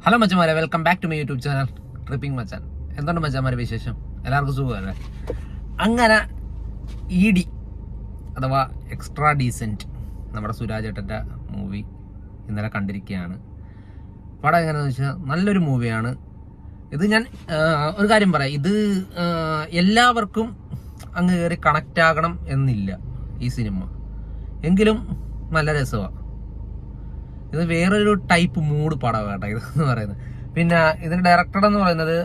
Hello മച്ചന്മാരെ, welcome back to my YouTube channel tripping Machan. എന്തുകൊണ്ട് മച്ചന്മാരെ വിശേഷം? എല്ലാവർക്കും സുഖമല്ലേ? അങ്ങനെ ED അഥവാ എക്സ്ട്രാ ഡീസൻറ്റ് നമ്മുടെ സുരാജ് ഏട്ടൻ്റെ മൂവി ഇന്നലെ കണ്ടിരിക്കുകയാണ്. പടം എങ്ങനെയാണെന്ന് വെച്ചാൽ നല്ലൊരു മൂവിയാണ്. ഇത് ഞാൻ ഒരു കാര്യം പറയാം, ഇത് എല്ലാവർക്കും അങ്ങ് കയറി കണക്റ്റ് ആകണം എന്നില്ല ഈ സിനിമ, എങ്കിലും നല്ല രസമാണ്. ഇത് വേറൊരു ടൈപ്പ് മൂഡ് പടം കേട്ടോ ഇതെന്ന് പറയുന്നത്. പിന്നെ ഇതിന്റെ ഡയറക്ടർ എന്ന് പറയുന്നത്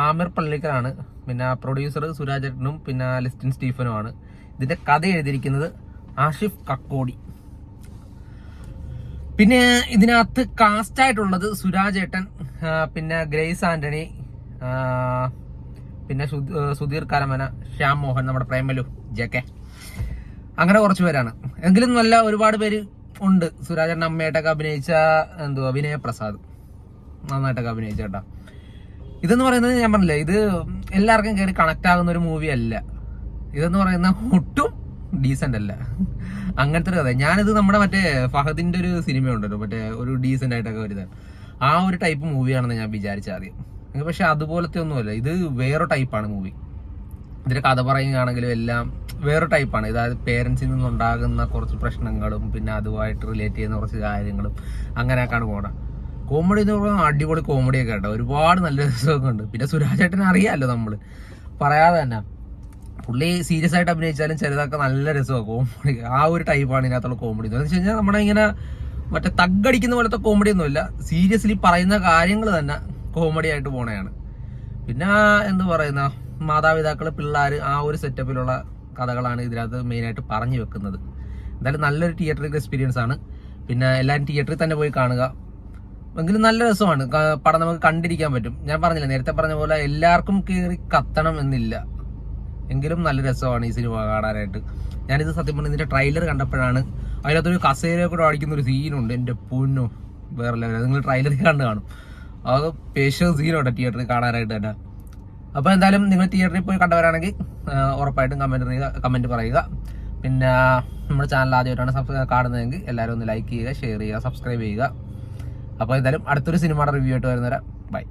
ആമിർ പള്ളിക്കലാണ്. പിന്നെ പ്രൊഡ്യൂസർ സുരാജ് ഏട്ടനും പിന്നെ ലിസ്റ്റിൻ സ്റ്റീഫനുമാണ്. ഇതിന്റെ കഥ എഴുതിയിരിക്കുന്നത് ആഷിഫ് കക്കോടി. പിന്നെ ഇതിനകത്ത് കാസ്റ്റ് ആയിട്ടുള്ളത് സുരാജ് ഏട്ടൻ, പിന്നെ ഗ്രേസ് ആന്റണി, പിന്നെ സുധീർ കരമന, ശ്യാം മോഹൻ, നമ്മുടെ പ്രേമലു, JK, അങ്ങനെ കുറച്ച് പേരാണ്. എങ്കിലും നല്ല ഒരുപാട് പേര് ഉണ്ട്. സുരാജേട്ടൻ അമ്മയായിട്ടൊക്കെ അഭിനയിച്ച വിനയ പ്രസാദ് നന്നായിട്ടൊക്കെ അഭിനയിച്ച കേട്ടോ. ഇതെന്ന് പറയുന്നത് ഞാൻ പറഞ്ഞില്ലേ, ഇത് എല്ലാവർക്കും കയറി കണക്ട് ആകുന്ന ഒരു മൂവി അല്ല. ഇതെന്ന് പറയുന്ന ഒട്ടും ഡീസന്റ് അല്ല, അങ്ങനത്തെ ഒരു കഥ. ഞാനിത് നമ്മുടെ മറ്റേ ഫഹദിന്റെ ഒരു സിനിമ ഉണ്ടല്ലോ, മറ്റേ ഒരു ഡീസന്റ് ആയിട്ടൊക്കെ വരുന്നത്, ആ ഒരു ടൈപ്പ് മൂവിയാണെന്ന് ഞാൻ വിചാരിച്ച ആദ്യം. പക്ഷെ അതുപോലത്തെ ഒന്നുമല്ല, ഇത് വേറെ ടൈപ്പാണ് മൂവി. ഇതിന്റെ കഥ പറയുകയാണെങ്കിലും എല്ലാം വേറെ ടൈപ്പാണ്. അതായത് പേരൻസിൽ നിന്നുണ്ടാകുന്ന കുറച്ച് പ്രശ്നങ്ങളും പിന്നെ അതുമായിട്ട് റിലേറ്റ് ചെയ്യുന്ന കുറച്ച് കാര്യങ്ങളും അങ്ങനെയൊക്കെയാണ് പോകണം. കോമഡി എന്ന് പറയുന്നത് അടിപൊളി കോമഡിയൊക്കെ കേട്ടോ, ഒരുപാട് നല്ല രസമൊക്കെ ഉണ്ട്. പിന്നെ സുരാജ് ഏട്ടനെ അറിയാമല്ലോ, നമ്മൾ പറയാതെ തന്നെ പുള്ളി സീരിയസ് ആയിട്ട് അഭിനയിച്ചാലും ചിലതൊക്കെ നല്ല രസമാണ് കോമഡി. ആ ഒരു ടൈപ്പാണ് ഇതിനകത്തുള്ള കോമഡി എന്ന് വെച്ച് കഴിഞ്ഞാൽ നമ്മുടെ ഇങ്ങനെ മറ്റേ തഗ്ഗടിക്കുന്ന പോലത്തെ കോമഡി ഒന്നുമില്ല, സീരിയസ്ലി പറയുന്ന കാര്യങ്ങൾ തന്നെ കോമഡി ആയിട്ട് പോണയാണ്. പിന്നെ എന്ത് പറയുന്ന മാതാപിതാക്കള്, പിള്ളേർ, ആ ഒരു സെറ്റപ്പിലുള്ള കഥകളാണ് ഇതിനകത്ത് മെയിനായിട്ട് പറഞ്ഞു വെക്കുന്നത്. എന്തായാലും നല്ലൊരു തിയേറ്ററിൽ എക്സ്പീരിയൻസ് ആണ്. പിന്നെ എല്ലാവരും തിയേറ്ററിൽ തന്നെ പോയി കാണുക. എങ്കിലും നല്ല രസമാണ് പടം, നമുക്ക് കണ്ടിരിക്കാൻ പറ്റും. ഞാൻ പറഞ്ഞില്ല, നേരത്തെ പറഞ്ഞ പോലെ എല്ലാവർക്കും കയറി കത്തണം എന്നില്ല, എങ്കിലും നല്ല രസമാണ് ഈ സിനിമ കാണാനായിട്ട്. ഞാനിത് സത്യം പറഞ്ഞ ഇതിന്റെ ട്രെയിലർ കണ്ടപ്പോഴാണ്, അതിനകത്തൊരു കസേരയെ കൂടെ അടിക്കുന്ന ഒരു സീനുണ്ട്, എൻ്റെ പൊന്നോ വേറെ ലെവൽ. നിങ്ങൾ ട്രെയിലറിൽ കണ്ടു കാണും, അത് പേശ സീനുണ്ട് തിയേറ്ററിൽ കാണാനായിട്ട് തന്നെ. അപ്പോൾ എന്തായാലും നിങ്ങൾ തിയേറ്ററിൽ പോയി കണ്ടവരാണെങ്കിൽ ഉറപ്പായിട്ടും കമൻറ്റ് പറയുക. പിന്നെ നമ്മുടെ ചാനൽ ആദ്യമായിട്ടാണ് കാണുന്നതെങ്കിൽ എല്ലാവരും ഒന്ന് ലൈക്ക് ചെയ്യുക, ഷെയർ ചെയ്യുക, സബ്സ്ക്രൈബ് ചെയ്യുക. അപ്പോൾ എന്തായാലും അടുത്തൊരു സിനിമയുടെ റിവ്യൂ ആയിട്ട് വരുന്നവരാ. ബൈ.